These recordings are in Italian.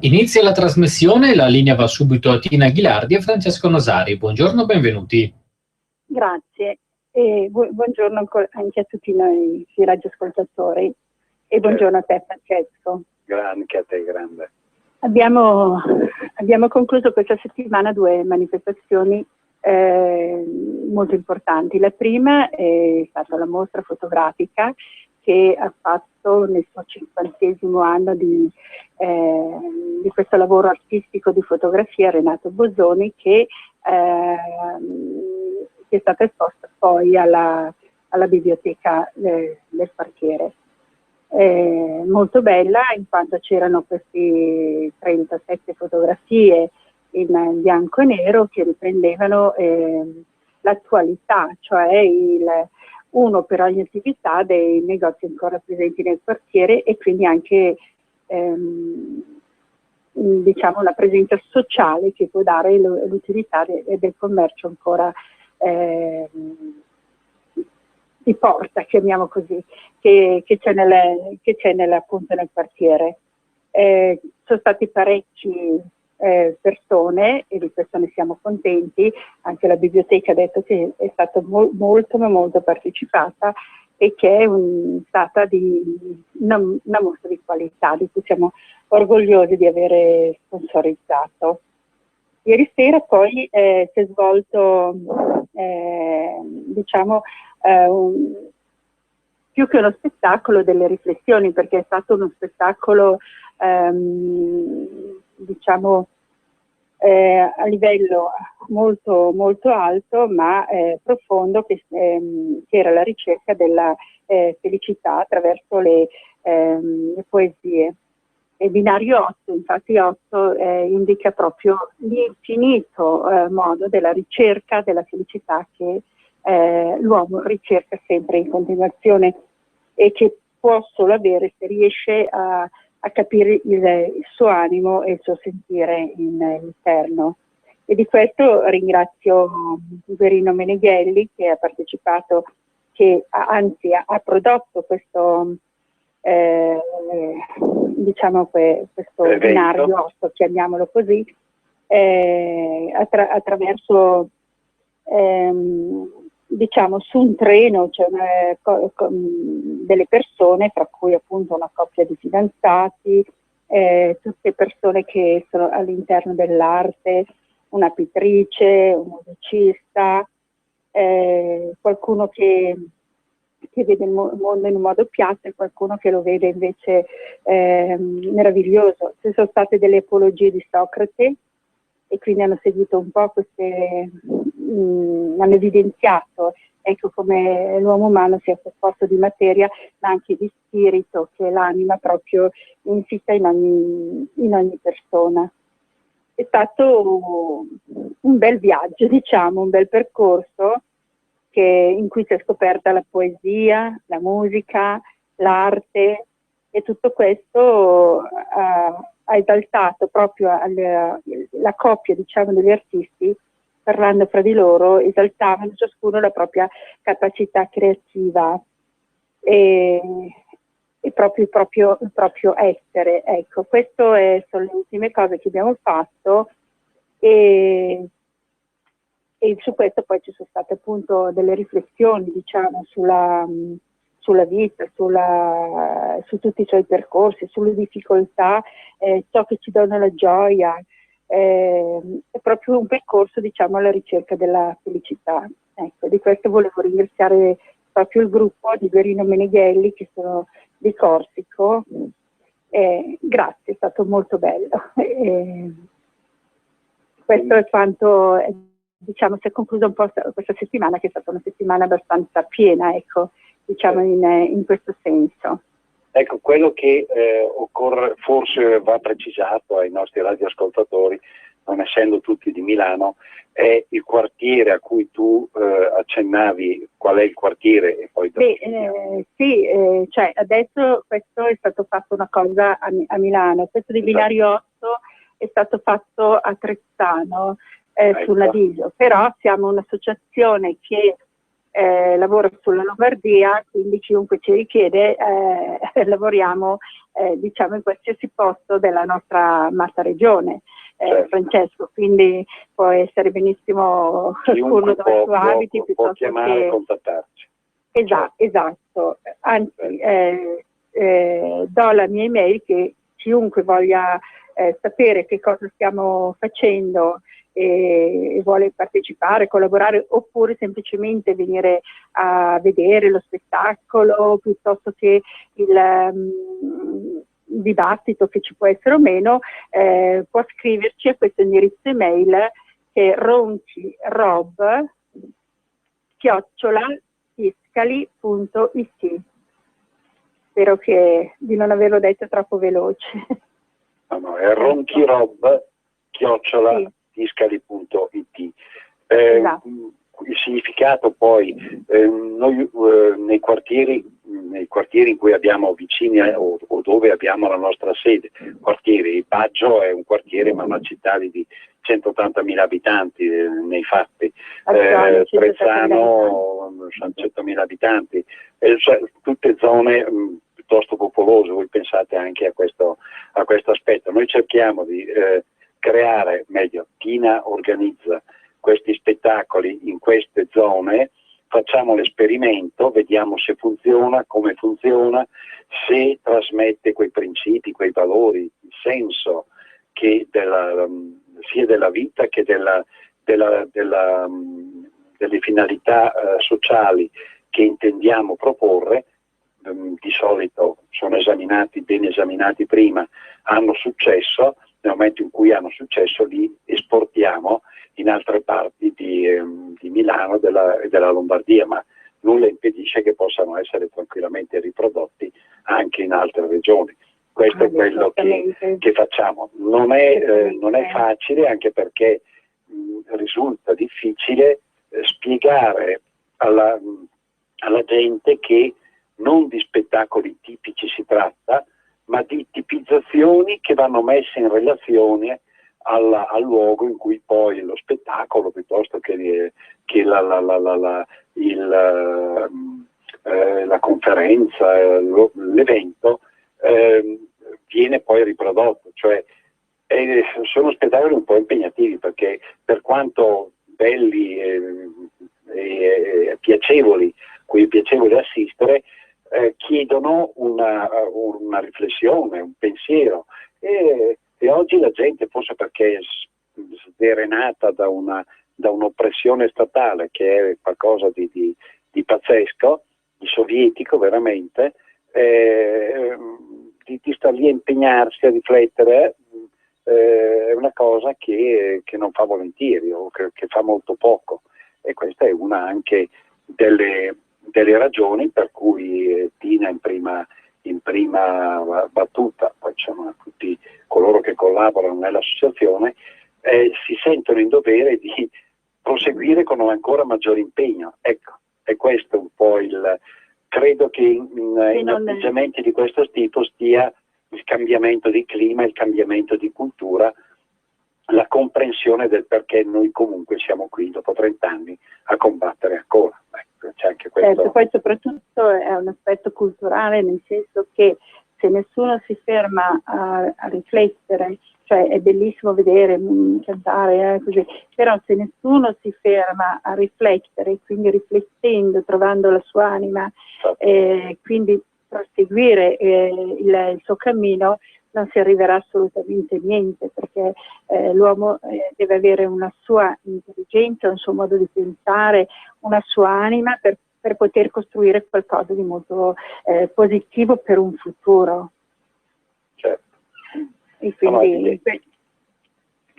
Inizia la trasmissione, la linea va subito a Tina Ghilardi e Francesco Nosari. Buongiorno, benvenuti. Grazie e buongiorno anche a tutti noi radioascoltatori e buongiorno a te Francesco. Anche a te, grande. Abbiamo concluso questa settimana due manifestazioni molto importanti. La prima è stata la mostra fotografica che ha fatto nel suo 50° anno di questo lavoro artistico di fotografia Renato Bosoni che è stata esposta poi alla biblioteca del quartiere. Molto bella in quanto c'erano queste 37 fotografie in bianco e nero che riprendevano l'attualità, cioè uno per ogni attività dei negozi ancora presenti nel quartiere e quindi anche diciamo la presenza sociale che può dare l'utilità del commercio ancora di porta, chiamiamo così, che c'è appunto nel quartiere. Sono stati parecchi persone e di questo ne siamo contenti, anche la biblioteca ha detto che è stata molto ma molto partecipata e che è stata una mostra di qualità di cui siamo orgogliosi di avere sponsorizzato. Ieri sera poi si è svolto diciamo più che uno spettacolo delle riflessioni, perché è stato uno spettacolo diciamo a livello molto molto alto ma profondo che era la ricerca della felicità attraverso le poesie. E binario 8, infatti 8 indica proprio l'infinito modo della ricerca della felicità che l'uomo ricerca sempre in continuazione e che può solo avere se riesce a capire il suo animo e il suo sentire interno. E di questo ringrazio Verino Meneghelli che ha partecipato, che anzi ha prodotto questo diciamo questo binario 8, chiamiamolo così, attraverso diciamo su un treno c'è delle persone, tra cui appunto una coppia di fidanzati, tutte persone che sono all'interno dell'arte, una pittrice, un musicista, qualcuno che vede il mondo in un modo piatto e qualcuno che lo vede invece meraviglioso. Ci sono state delle apologie di Socrate e quindi hanno seguito un po' hanno evidenziato ecco come l'uomo umano sia composto di materia ma anche di spirito, che è l'anima proprio insita in ogni persona. È stato un bel viaggio, diciamo, un bel percorso in cui si è scoperta la poesia, la musica, l'arte e tutto questo ha esaltato proprio la coppia, diciamo, degli artisti, parlando fra di loro, esaltavano ciascuno la propria capacità creativa e proprio il proprio essere. Ecco, queste sono le ultime cose che abbiamo fatto e su questo poi ci sono state appunto delle riflessioni, diciamo, sulla vita, su tutti i suoi percorsi, sulle difficoltà, ciò che ci dona la gioia. È proprio un percorso, diciamo, alla ricerca della felicità. Ecco, di questo volevo ringraziare proprio il gruppo di Verino Meneghelli, che sono di Corsico. Grazie, è stato molto bello. Questo è quanto, diciamo, si è conclusa un po' questa settimana, che è stata una settimana abbastanza piena, ecco, diciamo in questo senso. Ecco, quello che occorre, forse va precisato ai nostri radioascoltatori, non essendo tutti di Milano, è il quartiere a cui tu accennavi. Qual è il quartiere? E poi sì, cioè adesso questo è stato fatto una cosa a Milano, questo di Binario 8 è stato fatto a Trezzano, sul Naviglio, però siamo un'associazione che lavora sulla Lombardia, quindi chiunque ci richiede lavoriamo diciamo in qualsiasi posto della nostra amata regione, Certo. Francesco, quindi può essere benissimo Chiunque quello dove tu abiti può piuttosto chiamare e che... contattarci. Esatto, anzi do la mia email, che chiunque voglia sapere che cosa stiamo facendo e vuole partecipare, collaborare, oppure semplicemente venire a vedere lo spettacolo piuttosto che il dibattito che ci può essere o meno, può scriverci a questo indirizzo email, che è ronchirob@tiscali.it. Spero di non averlo detto troppo veloce. No, è ronchirob@tiscali.it. Esatto. Il significato poi, noi nei quartieri in cui abbiamo vicini o dove abbiamo la nostra sede, quartieri, Baggio è un quartiere ma una città di 180.000 abitanti nei fatti, Trezzano sono 100.000 abitanti, cioè, tutte zone piuttosto popolose. Voi pensate anche a questo aspetto. Noi cerchiamo di creare, meglio, Tina organizza questi spettacoli in queste zone, facciamo l'esperimento, vediamo se funziona, come funziona, se trasmette quei principi, quei valori, il senso che sia della vita che delle finalità sociali che intendiamo proporre. Di solito sono ben esaminati prima, hanno successo. Nel momento in cui hanno successo li esportiamo in altre parti di Milano e della Lombardia, ma nulla impedisce che possano essere tranquillamente riprodotti anche in altre regioni. Questo è quello che facciamo. Non è facile, anche perché risulta difficile spiegare alla gente che non di spettacoli tipici si tratta, ma di tipizzazioni che vanno messe in relazione al luogo in cui poi lo spettacolo, piuttosto che la conferenza, l'evento, viene poi riprodotto. Cioè, sono spettacoli un po' impegnativi, perché per quanto belli e piacevoli, cui è piacevole assistere, chiedono una riflessione, un pensiero, e oggi la gente, forse perché è sdrenata da un'oppressione statale che è qualcosa di pazzesco, di sovietico veramente, di star lì a impegnarsi, a riflettere, è una cosa che non fa volentieri, o che fa molto poco, e questa è una anche delle ragioni per cui Tina in prima battuta, poi ci sono tutti coloro che collaborano nell'associazione, si sentono in dovere di proseguire con un ancora maggiore impegno. Ecco, è questo un po' credo che in atteggiamenti di questo tipo stia il cambiamento di clima, il cambiamento di cultura, la comprensione del perché noi comunque siamo qui dopo 30 anni a combattere ancora. C'è anche questo. Certo, poi soprattutto è un aspetto culturale, nel senso che se nessuno si ferma a riflettere, cioè è bellissimo vedere, cantare, così, però se nessuno si ferma a riflettere, quindi riflettendo, trovando la sua anima, quindi proseguire il suo cammino, non si arriverà assolutamente niente, perché l'uomo deve avere una sua intelligenza, un suo modo di pensare, una sua anima per poter costruire qualcosa di molto positivo per un futuro. Certo. E quindi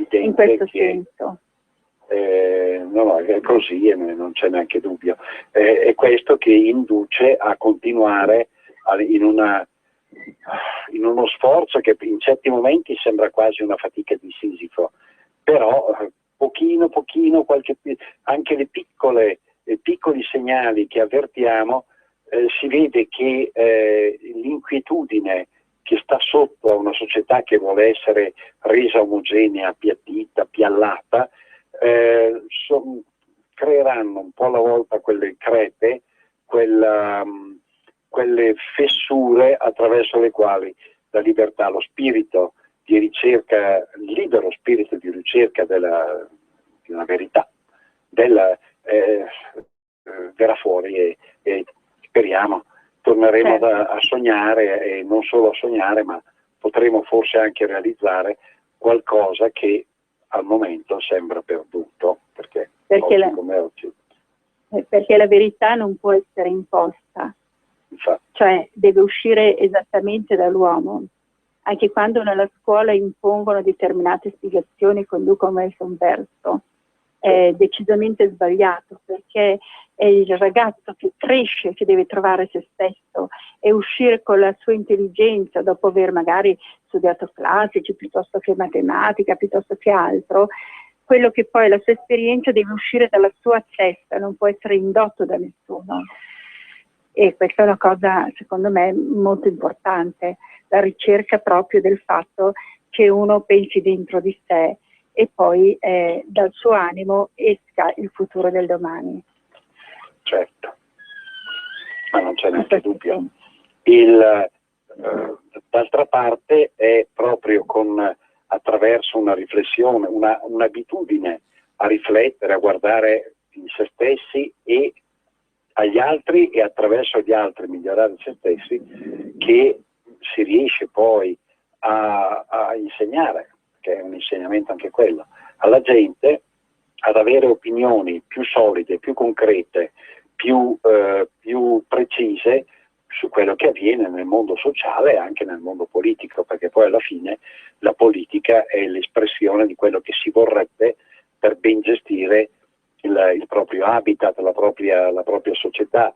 in questo senso. No, è così e non c'è neanche dubbio. È questo che induce a continuare in uno sforzo che in certi momenti sembra quasi una fatica di Sisifo, però pochino, anche i piccoli segnali che avvertiamo, si vede che l'inquietudine che sta sotto a una società che vuole essere resa omogenea, appiattita, piallata, creeranno un po' alla volta quelle crepe, quelle fessure attraverso le quali la libertà, lo spirito di ricerca, il libero spirito di ricerca di una verità, verrà fuori e speriamo torneremo a sognare, e non solo a sognare, ma potremo forse anche realizzare qualcosa che al momento sembra perduto, perché oggi come oggi. Perché la verità non può essere imposta, Infatti. Cioè deve uscire esattamente dall'uomo. Anche quando nella scuola impongono determinate spiegazioni e conducono verso un verso, è decisamente sbagliato, perché è il ragazzo che cresce che deve trovare se stesso e uscire con la sua intelligenza dopo aver magari studiato classici piuttosto che matematica, piuttosto che altro. Quello che poi la sua esperienza deve uscire dalla sua testa, non può essere indotto da nessuno. E questa è una cosa, secondo me, molto importante, la ricerca proprio del fatto che uno pensi dentro di sé e poi dal suo animo esca il futuro del domani. Certo, ma non c'è neanche dubbio. D'altra parte è proprio attraverso una riflessione, un'abitudine a riflettere, a guardare in se stessi e agli altri, e attraverso gli altri migliorare se stessi, che si riesce poi a insegnare, che è un insegnamento anche quello, alla gente ad avere opinioni più solide, più concrete, più precise su quello che avviene nel mondo sociale e anche nel mondo politico, perché poi alla fine la politica è l'espressione di quello che si vorrebbe per ben gestire il proprio habitat, la propria società,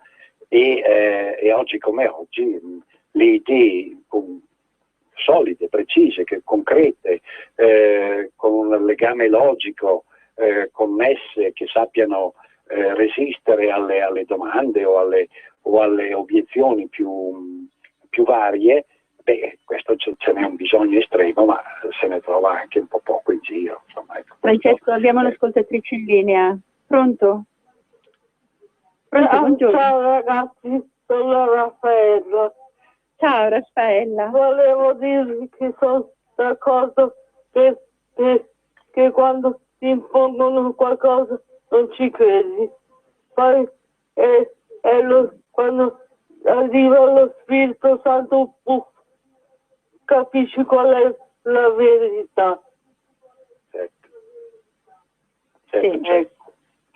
e oggi come oggi le idee solide, precise, concrete, con un legame logico, connesse, che sappiano resistere alle domande o alle obiezioni più varie, questo ce n'è un bisogno estremo, ma se ne trova anche un po' poco in giro. Insomma, ecco, Francesco, abbiamo un'ascoltatrice in linea. Pronto? Pronto, buongiorno. Ciao ragazzi, sono Raffaella. Ciao Raffaella. Volevo dirvi che sono d'accordo che quando ti impongono qualcosa non ci credi. Poi quando arriva lo Spirito Santo capisci qual è la verità. Certo.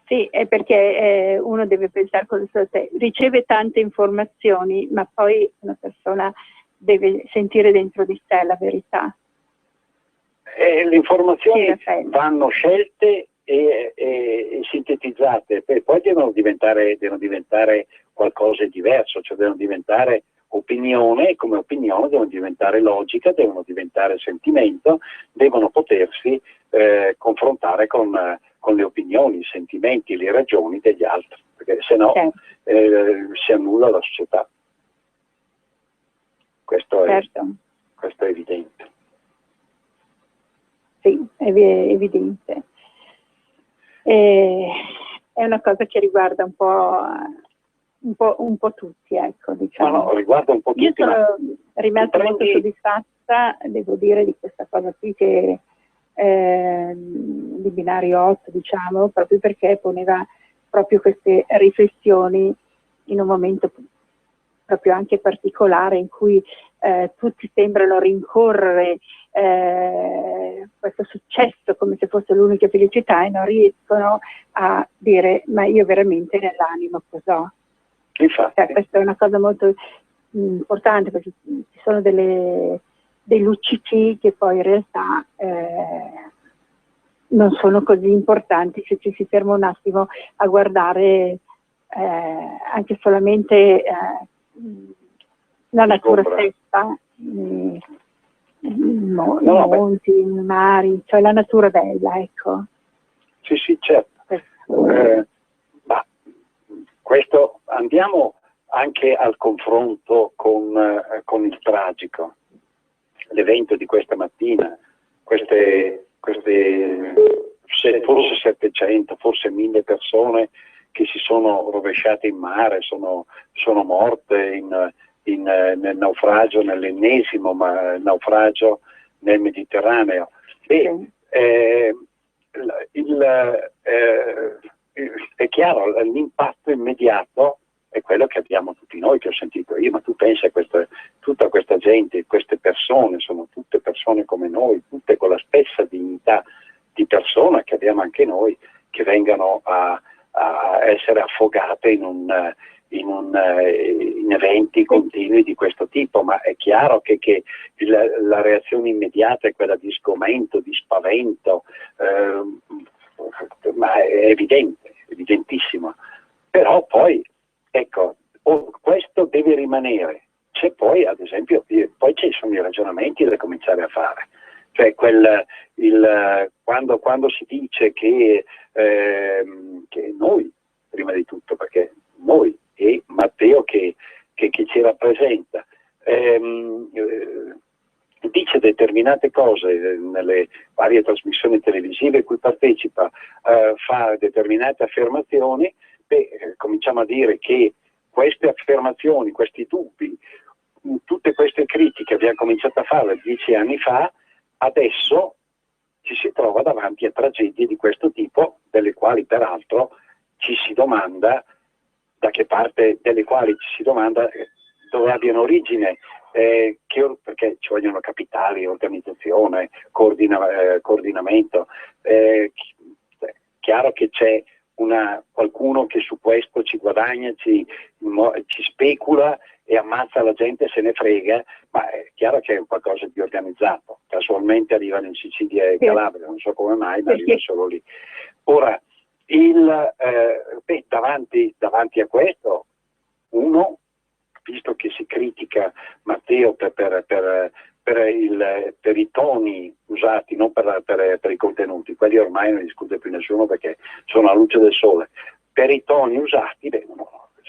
Sì, è perché uno deve pensare con sé, riceve tante informazioni, ma poi una persona deve sentire dentro di sé la verità. Le informazioni vanno scelte e sintetizzate, poi devono diventare qualcosa di diverso, cioè devono diventare opinione, e come opinione devono diventare logica, devono diventare sentimento, devono potersi confrontare con le opinioni, i sentimenti, le ragioni degli altri, perché se no si annulla la società. Questo è evidente. Sì, è evidente. È una cosa che riguarda un po' tutti, ecco, diciamo. No, riguarda un po' tutti. Io sono rimasta molto soddisfatta, devo dire, di questa cosa qui di binario 8, diciamo, proprio perché poneva proprio queste riflessioni in un momento proprio anche particolare in cui tutti sembrano rincorrere questo successo come se fosse l'unica felicità e non riescono a dire ma io veramente nell'animo cos'ho. Infatti. Questa è una cosa molto importante, perché ci sono dei luccichi che poi in realtà non sono così importanti se ci si ferma un attimo a guardare anche solamente la natura stessa, i monti, i mari, cioè la natura bella, ecco. Sì, certo. Questo, andiamo anche al confronto con il tragico. L'evento di questa mattina, queste forse 700, forse 1000 persone che si sono rovesciate in mare, sono morte nel naufragio, nell'ennesimo naufragio nel Mediterraneo. È chiaro, l'impatto immediato è quello che abbiamo tutti noi, che ho sentito io, ma tu pensi a tutta questa gente, queste persone, sono tutte persone come noi, tutte con la stessa dignità di persona che abbiamo anche noi, che vengano a essere affogate in eventi continui di questo tipo, ma è chiaro che la reazione immediata è quella di sgomento, di spavento, ma è evidente, evidentissimo. Però poi, ecco, questo deve rimanere. C'è poi, ad esempio, poi ci sono i ragionamenti da cominciare a fare. Cioè quando si dice che noi, prima di tutto, perché noi e Matteo che ci rappresenta, dice determinate cose nelle varie trasmissioni televisive a cui partecipa, fa determinate affermazioni, cominciamo a dire che queste affermazioni, questi dubbi, tutte queste critiche abbiamo cominciato a farle 10 anni fa, adesso ci si trova davanti a tragedie di questo tipo, delle quali peraltro ci si domanda dove abbiano origine, perché ci vogliono capitali, organizzazione, coordinamento. Chiaro che c'è qualcuno che su questo ci guadagna, ci specula e ammazza la gente, se ne frega, ma è chiaro che è qualcosa di organizzato. Casualmente arrivano in Sicilia e Calabria, non so come mai, ma arriva solo lì. Ora, davanti a questo, uno, visto che si critica Matteo per i toni usati, non per i contenuti, quelli ormai non discute più nessuno perché sono alla luce del sole, per i toni usati,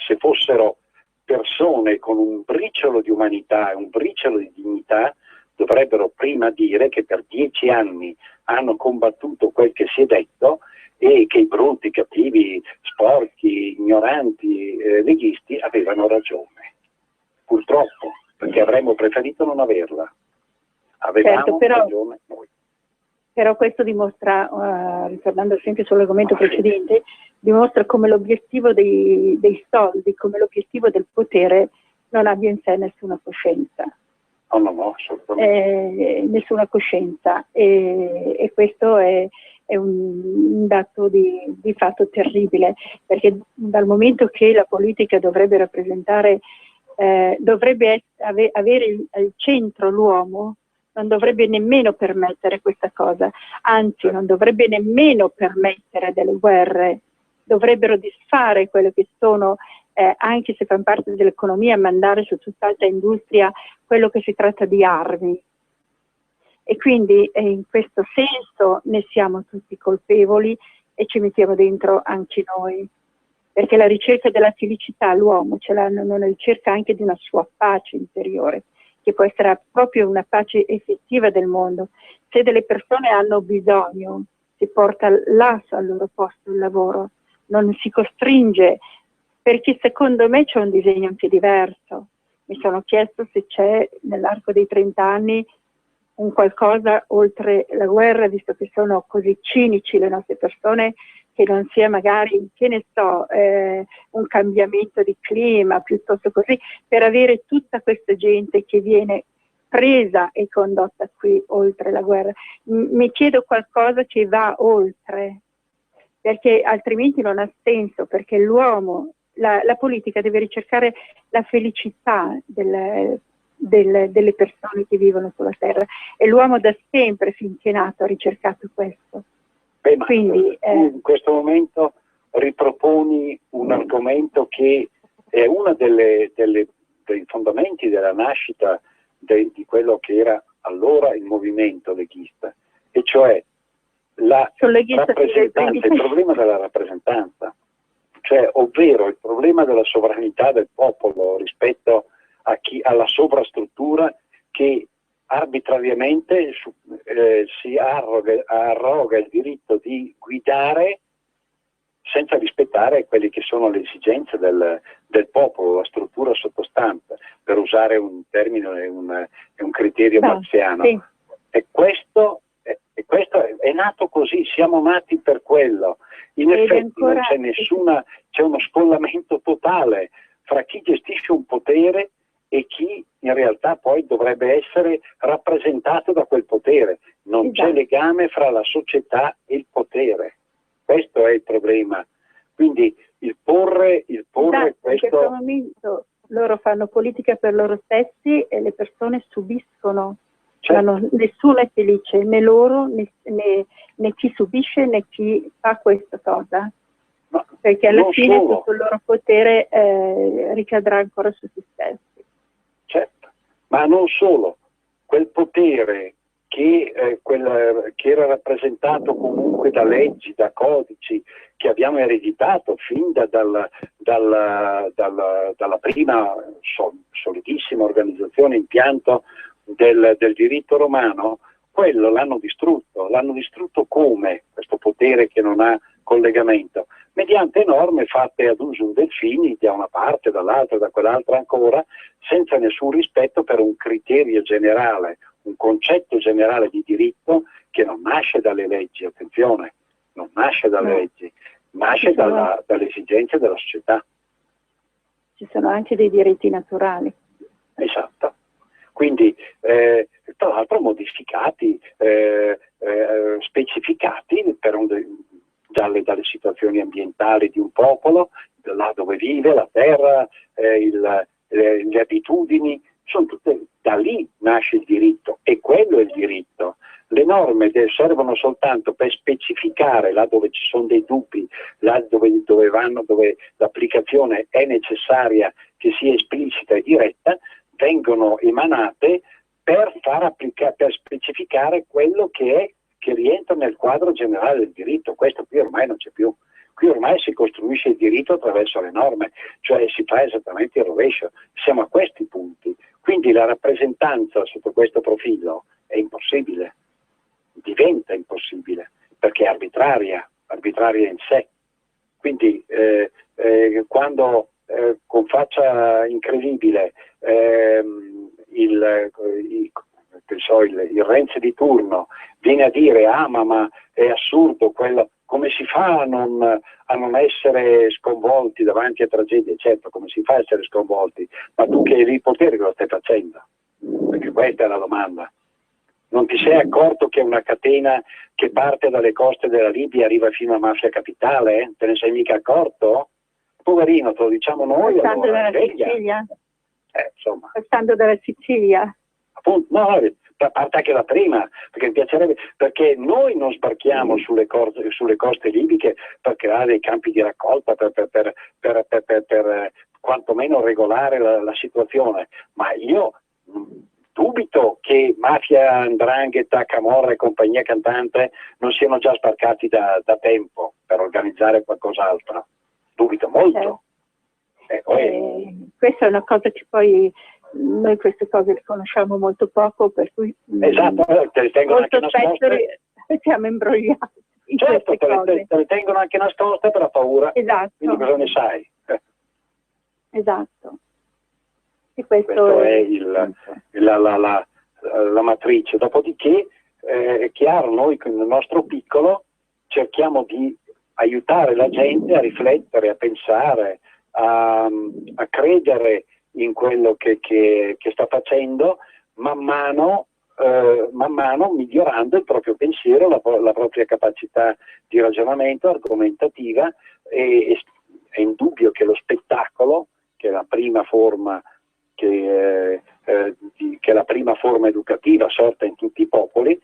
se fossero persone con un briciolo di umanità, un briciolo di dignità, dovrebbero prima dire che per 10 anni hanno combattuto quel che si è detto e che i brutti, cattivi, sporchi, ignoranti, leghisti avevano ragione. Purtroppo, perché avremmo preferito non averla. Avevamo ragione noi. Però questo dimostra, ritornando sempre sull'argomento precedente, dimostra come l'obiettivo dei soldi, come l'obiettivo del potere non abbia in sé nessuna coscienza. No, assolutamente. Nessuna coscienza. E questo è un dato di fatto terribile, perché dal momento che la politica dovrebbe rappresentare, dovrebbe avere al centro l'uomo, non dovrebbe nemmeno permettere questa cosa, anzi non dovrebbe nemmeno permettere delle guerre, dovrebbero disfare quello che sono, anche se fanno parte dell'economia, mandare su tutt'altra industria quello che si tratta di armi. E quindi in questo senso ne siamo tutti colpevoli e ci mettiamo dentro anche noi, perché la ricerca della felicità l'uomo ce l'ha, non la ricerca anche di una sua pace interiore, che può essere proprio una pace effettiva del mondo. Se delle persone hanno bisogno, si porta là al loro posto il lavoro, non si costringe, perché secondo me c'è un disegno anche diverso. Mi sono chiesto se c'è nell'arco dei 30 anni un qualcosa oltre la guerra, visto che sono così cinici le nostre persone, che non sia magari, che ne so, un cambiamento di clima, piuttosto così, per avere tutta questa gente che viene presa e condotta qui oltre la guerra. Mi chiedo qualcosa che va oltre, perché altrimenti non ha senso, perché l'uomo, la politica deve ricercare la felicità delle persone che vivono sulla terra, e l'uomo da sempre, finché è nato, ha ricercato questo. Quindi in questo momento riproponi un argomento che è uno dei fondamenti della nascita di quello che era allora il movimento leghista, e cioè la rappresentanza, il problema della rappresentanza, cioè ovvero il problema della sovranità del popolo rispetto alla sovrastruttura che arbitrariamente si arroga il diritto di guidare senza rispettare quelle che sono le esigenze del popolo, la struttura sottostante, per usare un termine, un criterio marxiano. Sì. E questo è nato così, siamo nati per quello. In effetti non c'è c'è uno scollamento totale fra chi gestisce un potere e chi in realtà poi dovrebbe essere rappresentato da quel potere. Non c'è legame fra la società e il potere. Questo è il problema. Quindi il porre questo... In questo momento loro fanno politica per loro stessi e le persone subiscono. Certo. Nessuno è felice, né loro, né chi subisce, né chi fa questa cosa. Ma perché alla fine solo. tutto il loro potere ricadrà ancora su se stessi. Certo, ma non solo. Quel potere che era rappresentato comunque da leggi, da codici che abbiamo ereditato fin dalla prima solidissima organizzazione, impianto del diritto romano, quello l'hanno distrutto come questo potere che non ha collegamento? Mediante norme fatte ad usum delfini da una parte, dall'altra, da quell'altra ancora, senza nessun rispetto per un criterio generale, un concetto generale di diritto che non nasce dalle leggi, attenzione, non nasce dalle leggi, nasce dalle esigenze della società. Ci sono anche dei diritti naturali. Esatto. Quindi, tra l'altro modificati, specificati dalle situazioni ambientali di un popolo, là dove vive, la terra, le abitudini, sono tutte, da lì nasce il diritto, e quello è il diritto. Le norme servono soltanto per specificare là dove ci sono dei dubbi, là dove l'applicazione è necessaria che sia esplicita e diretta, vengono emanate per per specificare quello che rientra nel quadro generale del diritto. Questo qui ormai non c'è più. Qui ormai si costruisce il diritto attraverso le norme, cioè si fa esattamente il rovescio. Siamo a questi punti. Quindi la rappresentanza sotto questo profilo è impossibile, diventa impossibile, perché è arbitraria in sé. Quindi quando con faccia incredibile il Renzi di turno viene a dire ma è assurdo quello, come si fa a non essere sconvolti davanti a tragedie? Certo, come si fa a essere sconvolti? Ma tu che hai lì il potere che lo stai facendo? Perché questa è la domanda. Non ti sei accorto che una catena che parte dalle coste della Libia arriva fino a Mafia Capitale? Te ne sei mica accorto? Poverino, te lo diciamo noi. Passando allora, dalla Sicilia? Insomma. Passando dalla Sicilia? Appunto, no, a parte anche la prima, perché mi piacerebbe, perché noi non sbarchiamo sulle coste libiche per creare dei campi di raccolta, per quantomeno regolare la situazione, ma io dubito che mafia, 'ndrangheta, camorra e compagnia cantante non siano già sbarcati da tempo per organizzare qualcos'altro. Dubito molto. Questa è una cosa che poi noi queste cose le conosciamo molto poco, per cui esatto, te le tengono anche nascoste. Siamo imbrogliati in certo, queste cose. Te le tengono anche nascoste per la paura. Esatto. Quindi cosa ne sai? Esatto. E questo è la matrice. Dopodiché è chiaro, noi con il nostro piccolo cerchiamo di aiutare la gente a riflettere, a pensare, a credere in quello che sta facendo, man mano migliorando il proprio pensiero, la propria capacità di ragionamento, argomentativa. E è indubbio che lo spettacolo, che è la prima forma che è la prima forma educativa sorta in tutti i popoli,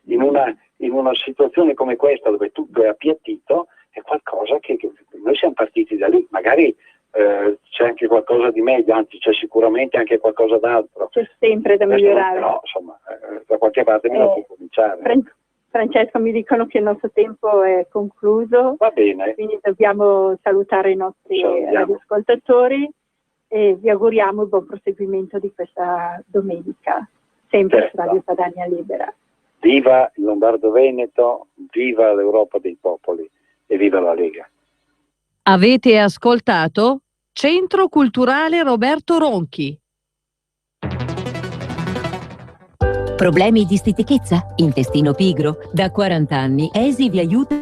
in una situazione come questa dove tutto è appiattito, è qualcosa che noi siamo partiti da lì. Magari c'è anche qualcosa di meglio, anzi c'è sicuramente anche qualcosa d'altro. C'è sempre da migliorare. Però insomma, da qualche parte bisogna cominciare. Francesco, mi dicono che il nostro tempo è concluso. Va bene. Quindi dobbiamo salutare i nostri radioascoltatori e vi auguriamo il buon proseguimento di questa domenica, sempre su Radio Padania Libera. Viva il Lombardo Veneto, viva l'Europa dei popoli e viva la Lega. Avete ascoltato Centro Culturale Roberto Ronchi. Problemi di stitichezza? Intestino pigro? Da 40 anni ESI vi aiuta